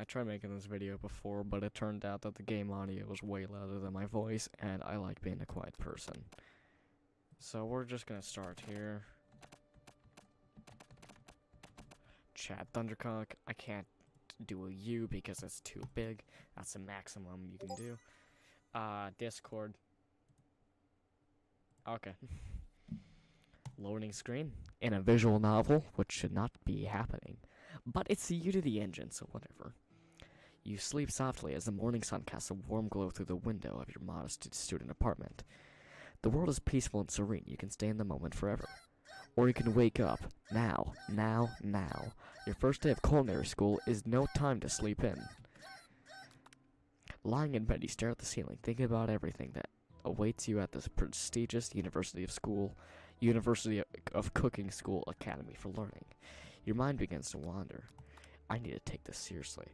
I tried making this video before, but it turned out that the game audio was way louder than my voice, and I like being a quiet person. So we're just gonna start here. Chat Thundercock. I can't do a U because it's too big. That's the maximum you can do. Discord. Okay. Loading screen in a visual novel, which should not be happening. But it's the Unity engine, so whatever. You sleep softly as the morning sun casts a warm glow through the window of your modest student apartment. The world is peaceful and serene. You can stay in the moment forever. Or you can wake up. Now. Your first day of culinary school is no time to sleep in. Lying in bed, you stare at the ceiling, thinking about everything that awaits you at this prestigious University of Cooking School Academy for Learning. Your mind begins to wander. I need to take this seriously.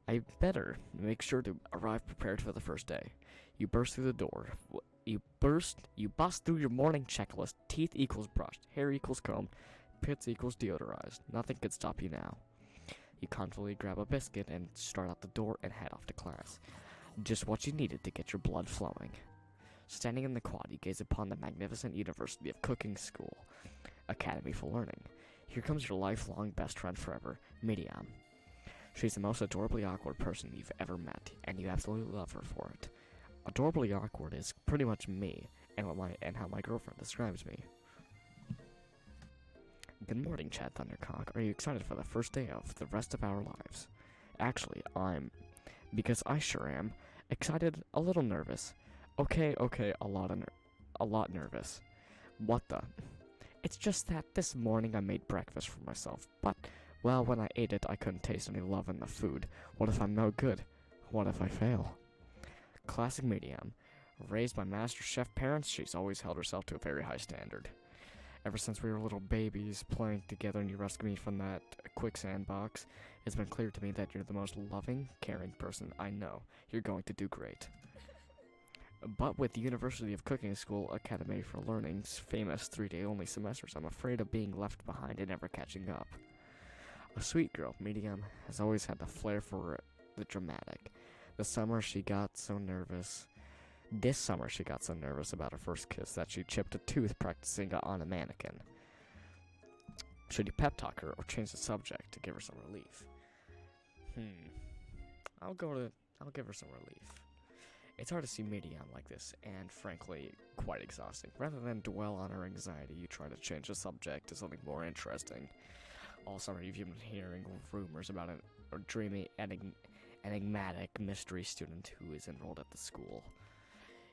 I better make sure to arrive prepared for the first day. You burst through the door. You bust through your morning checklist. Teeth equals brushed. Hair equals combed. Pits equals deodorized. Nothing could stop you now. You confidently grab a biscuit and start out the door and head off to class. Just what you needed to get your blood flowing. Standing in the quad, you gaze upon the magnificent University of Cooking School Academy for Learning. Here comes your lifelong best friend forever, Miriam. She's the most adorably awkward person you've ever met, and you absolutely love her for it. Adorably awkward is pretty much me, and how my girlfriend describes me. Good morning, Chad Thundercock. Are you excited for the first day of the rest of our lives? Actually, because I sure am. Excited, a little nervous. Okay, a lot nervous. What the? It's just that this morning I made breakfast for myself, but, well, when I ate it, I couldn't taste any love in the food. What if I'm no good? What if I fail? Classic Medium. Raised by master chef parents, she's always held herself to a very high standard. Ever since we were little babies playing together and you rescued me from that quicksand box, it's been clear to me that you're the most loving, caring person I know. You're going to do great. But with the University of Cooking School Academy for Learning's famous 3-day-only semesters, I'm afraid of being left behind and never catching up. A sweet girl, Medium has always had the flair for the dramatic. This summer she got so nervous about her first kiss that she chipped a tooth practicing on a mannequin. Should you pep talk her or change the subject to give her some relief? I'll give her some relief. It's hard to see Medium like this, and frankly, quite exhausting. Rather than dwell on her anxiety, you try to change the subject to something more interesting. All summer, you've been hearing rumors about a dreamy, enigmatic mystery student who is enrolled at the school.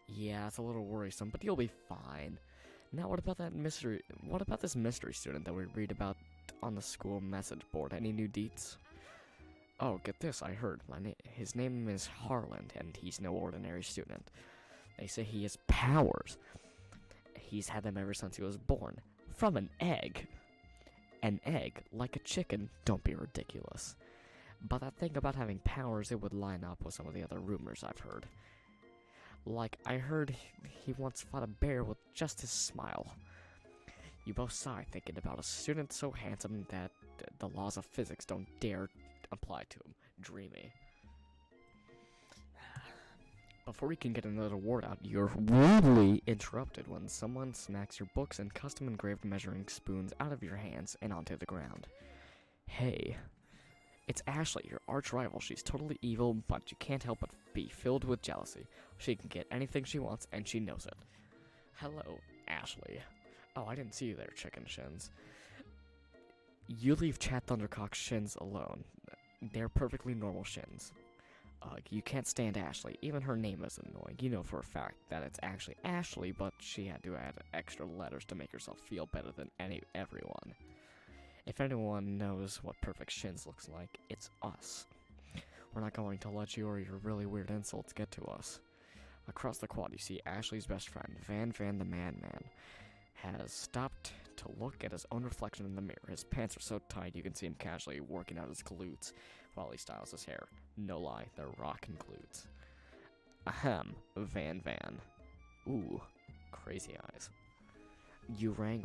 Yeah, it's a little worrisome, but you'll be fine. Now, what about this mystery student that we read about on the school message board? Any new deets? Oh, get this, I heard. His name is Harland, and he's no ordinary student. They say he has powers. He's had them ever since he was born. From an egg. An egg, like a chicken, don't be ridiculous. But that thing about having powers, it would line up with some of the other rumors I've heard. Like, I heard he once fought a bear with just his smile. You both sigh, thinking about a student so handsome that the laws of physics don't dare apply to him. Dreamy. Before you can get another word out, you're rudely interrupted when someone smacks your books and custom-engraved measuring spoons out of your hands and onto the ground. Hey, it's Ashley, your arch-rival. She's totally evil, but you can't help but be filled with jealousy. She can get anything she wants, and she knows it. Hello, Ashley. Oh, I didn't see you there, chicken shins. You leave Chat Thundercock's shins alone. They're perfectly normal shins. You can't stand Ashley. Even her name is annoying. You know for a fact that it's actually Ashley, but she had to add extra letters to make herself feel better than everyone. If anyone knows what perfect shins looks like, it's us. We're not going to let you or your really weird insults get to us. Across the quad, you see Ashley's best friend, Van the Man, has stopped to look at his own reflection in the mirror. His pants are so tight you can see him casually working out his glutes while he styles his hair. No lie, they're rockin' glutes. Ahem, Van. Ooh, crazy eyes. You rang.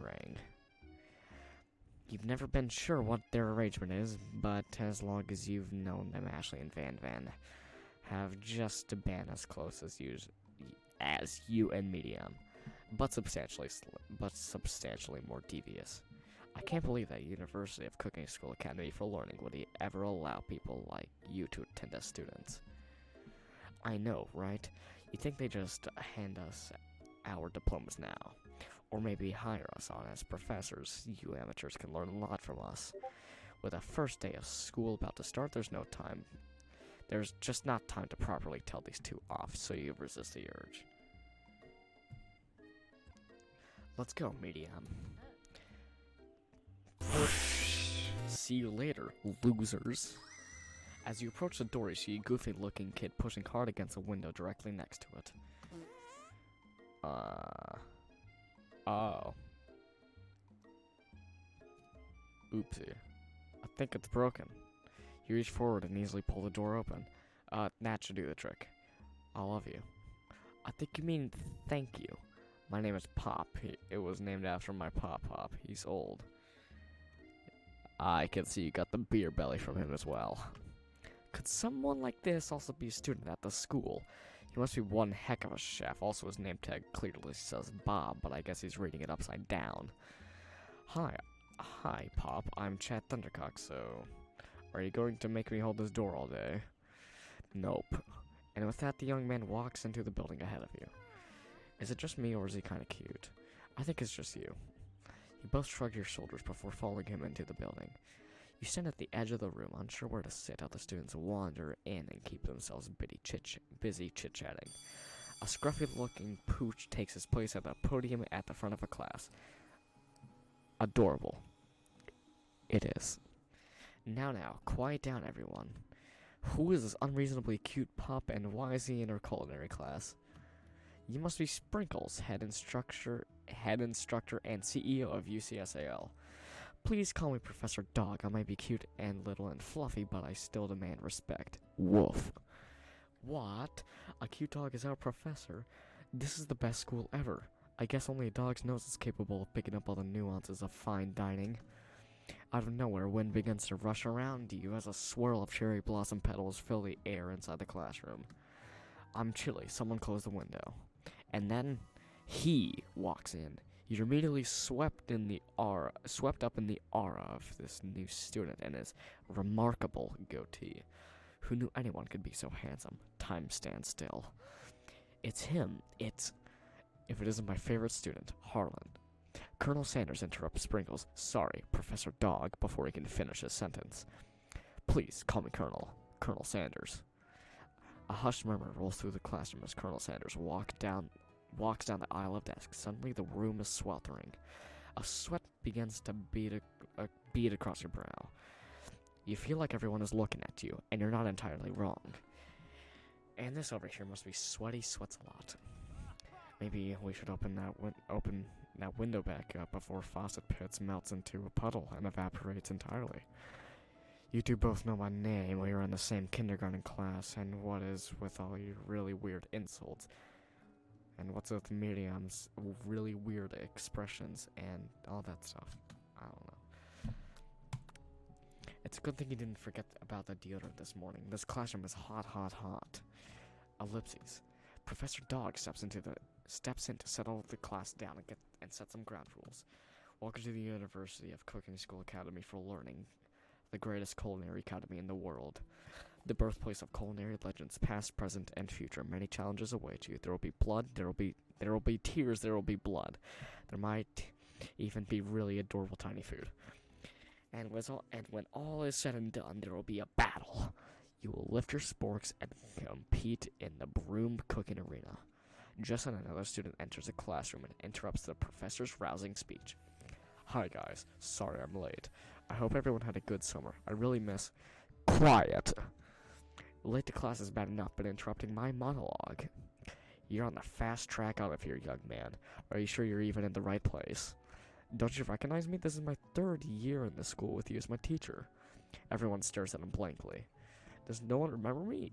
You've never been sure what their arrangement is, but as long as you've known them, Ashley and Van have just been as close as you and Medium, but substantially more devious. I can't believe that University of Cooking School Academy for Learning would ever allow people like you to attend as students. I know, right? You think they just hand us our diplomas now, or maybe hire us on as professors. You amateurs can learn a lot from us. With the first day of school about to start, there's just not time to properly tell these two off, so you resist the urge. Let's go, Medium. See you later, losers. As you approach the door, you see a goofy-looking kid pushing hard against a window directly next to it. Oh. Oopsie. I think it's broken. You reach forward and easily pull the door open. That should do the trick. I love you. I think you mean thank you. My name is Pop. It was named after my Pop. He's old. I can see you got the beer belly from him as well. Could someone like this also be a student at the school? He must be one heck of a chef. Also, his name tag clearly says Bob, but I guess he's reading it upside down. Hi, Pop. I'm Chad Thundercock, so... Are you going to make me hold this door all day? Nope. And with that, the young man walks into the building ahead of you. Is it just me, or is he kinda cute? I think it's just you. You both shrug your shoulders before following him into the building. You stand at the edge of the room, unsure where to sit, while the students wander in and keep themselves busy chit-chatting. A scruffy-looking pooch takes his place at the podium at the front of a class. Adorable. It is. Now, quiet down, everyone. Who is this unreasonably cute pup, and why is he in our culinary class? You must be Sprinkles, head instructor and CEO of UCSAL. Please call me Professor Dog. I might be cute and little and fluffy, but I still demand respect. Woof. What? A cute dog is our professor? This is the best school ever. I guess only a dog's nose is capable of picking up all the nuances of fine dining. Out of nowhere, wind begins to rush around you as a swirl of cherry blossom petals fill the air inside the classroom. I'm chilly. Someone close the window. And then he walks in. You're immediately swept up in the aura of this new student and his remarkable goatee. Who knew anyone could be so handsome? Time stands still. It's him. If it isn't my favorite student, Harlan. Colonel Sanders interrupts Sprinkles. Sorry, Professor Dog, before he can finish his sentence. Please, call me Colonel Sanders. A hushed murmur rolls through the classroom as Colonel Sanders walks down the aisle of desks. Suddenly, the room is sweltering. A sweat begins to bead across your brow. You feel like everyone is looking at you, and you're not entirely wrong. And this over here must be sweaty, sweats a lot. Maybe we should open that window back up before Fawcett Pits melts into a puddle and evaporates entirely. You two both know my name. We were in the same kindergarten class, and what is with all your really weird insults? And what's with Miriam's really weird expressions and all that stuff? I don't know. It's a good thing you didn't forget about the deodorant this morning. This classroom is hot. Ellipses. Professor Dog steps in to settle the class down and set some ground rules. Welcome to the University of Cooking School Academy for Learning, the greatest culinary academy in the world. The birthplace of culinary legends, past, present, and future. Many challenges await you. There will be blood, there will be tears, there will be blood. There might even be really adorable tiny food. And when all is said and done, there will be a battle. You will lift your sporks and compete in the broom cooking arena. Just then another student enters the classroom and interrupts the professor's rousing speech. Hi guys, sorry I'm late. I hope everyone had a good summer. I really miss... Quiet! Late to class is bad enough, but interrupting my monologue. You're on the fast track out of here, young man. Are you sure you're even in the right place? Don't you recognize me? This is my 3rd year in this school with you as my teacher. Everyone stares at him blankly. Does no one remember me?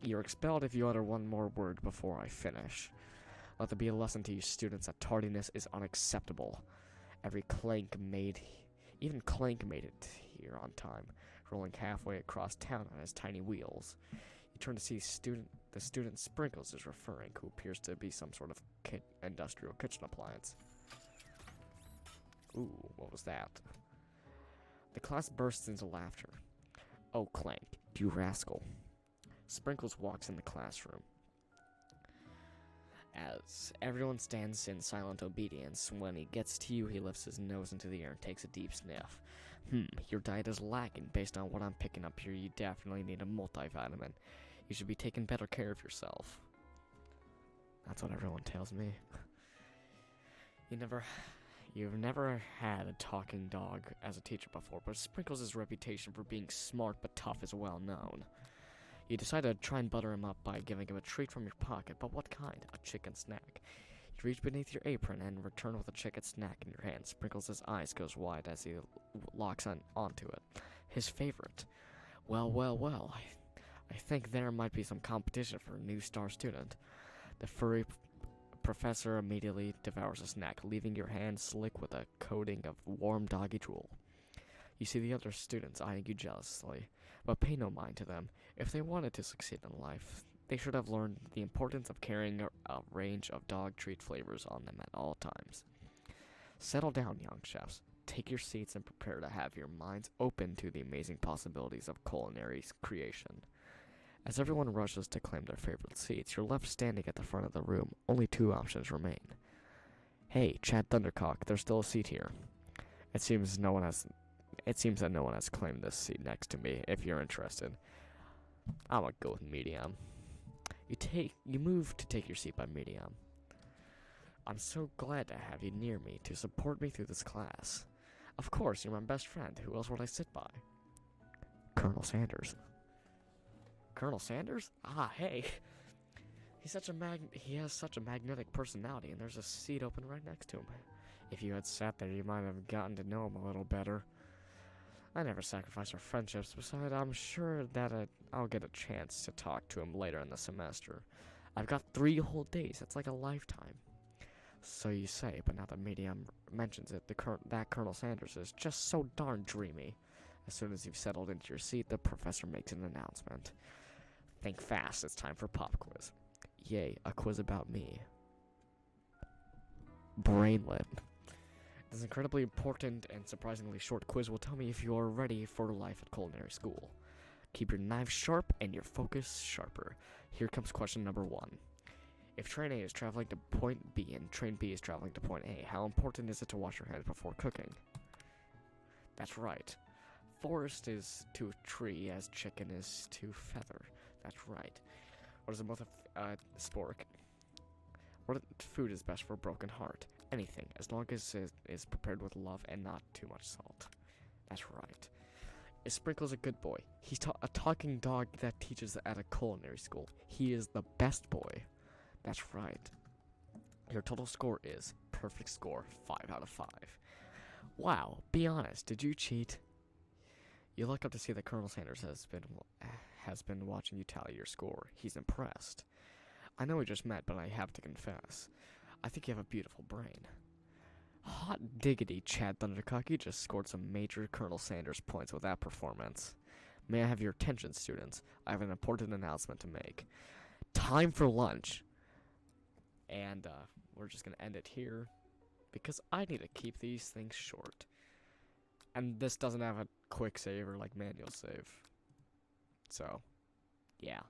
You're expelled if you utter one more word before I finish. Let there be a lesson to you students that tardiness is unacceptable. Every clank made Even Clank made it here on time, rolling halfway across town on his tiny wheels. You turn to see the student Sprinkles is referring, who appears to be some sort of industrial kitchen appliance. Ooh, what was that? The class bursts into laughter. Oh, Clank, you rascal. Sprinkles walks in the classroom. As everyone stands in silent obedience, when he gets to you, he lifts his nose into the air and takes a deep sniff. Your diet is lacking. Based on what I'm picking up here, you definitely need a multivitamin. You should be taking better care of yourself. That's what everyone tells me. You've never had a talking dog as a teacher before, but Sprinkles' reputation for being smart but tough is well known. You decide to try and butter him up by giving him a treat from your pocket, but what kind? A chicken snack. You reach beneath your apron and return with a chicken snack in your hand. Sprinkles' eyes goes wide as he locks onto it. His favorite. Well, I think there might be some competition for a new star student. The furry professor immediately devours a snack, leaving your hand slick with a coating of warm doggy drool. You see the other students eyeing you jealously, but pay no mind to them. If they wanted to succeed in life, they should have learned the importance of carrying a range of dog treat flavors on them at all times. Settle down, young chefs. Take your seats and prepare to have your minds open to the amazing possibilities of culinary creation. As everyone rushes to claim their favorite seats, you're left standing at the front of the room. Only two options remain. Hey, Chad Thundercock, there's still a seat here. It seems that no one has claimed this seat next to me. If you're interested, I'm gonna go with medium. You move to take your seat by medium. I'm so glad to have you near me to support me through this class. Of course, you're my best friend. Who else would I sit by? Colonel Sanders. Colonel Sanders? Ah, hey. He has such a magnetic personality, and there's a seat open right next to him. If you had sat there, you might have gotten to know him a little better. I never sacrifice our friendships. Besides, I'm sure that I'll get a chance to talk to him later in the semester. I've got 3 whole days. That's like a lifetime. So you say, but now that Medium mentions it, that Colonel Sanders is just so darn dreamy. As soon as you've settled into your seat, the professor makes an announcement. Think fast, it's time for pop quiz. Yay, a quiz about me. Brainlet. This incredibly important and surprisingly short quiz will tell me if you are ready for life at culinary school. Keep your knife sharp and your focus sharper. Here comes question number 1. If train A is traveling to point B and train B is traveling to point A, how important is it to wash your hands before cooking? That's right. Forest is to tree as chicken is to feather. That's right. What is the most spork? What food is best for a broken heart? Anything, as long as it is prepared with love and not too much salt. That's right. Is Sprinkles a good boy? He's a talking dog that teaches at a culinary school. He is the best boy. That's right. Your total score is perfect score, 5 out of 5. Wow, be honest, did you cheat? You look up to see that Colonel Sanders has been watching you tally your score. He's impressed. I know we just met, but I have to confess, I think you have a beautiful brain. Hot diggity, Chad Thundercock, you just scored some major Colonel Sanders points with that performance. May I have your attention, students? I have an important announcement to make. Time for lunch. And we're just going to end it here, because I need to keep these things short. And this doesn't have a quick save or like manual save. So, yeah.